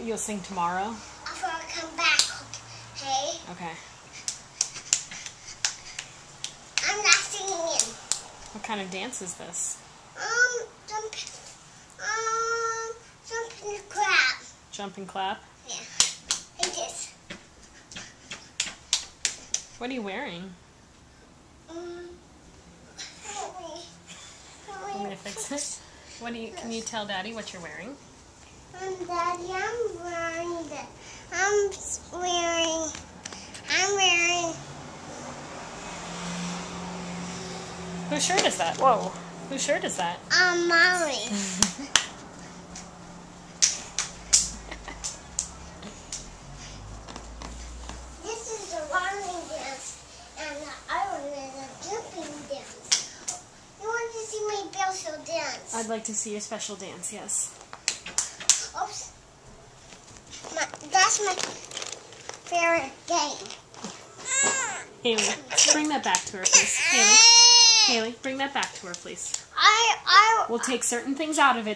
You'll sing tomorrow? After I come back, okay? Okay. I'm not singing. What kind of dance is this? Jumping crab. Jump and clap? Yeah. Like this. What are you wearing? Want me to fix it? What do you? Can you tell Daddy what you're wearing? Daddy, I'm wearing. Whose shirt is that? Whoa. Whose shirt is that? Mommy. This is a running dance, and the other one is a jumping dance. You want to see my special dance? I'd like to see your special dance, yes. Oops. That's my favorite game. Haley, bring that back to her, please. Haley, bring that back to her, please. We'll take certain things out of it.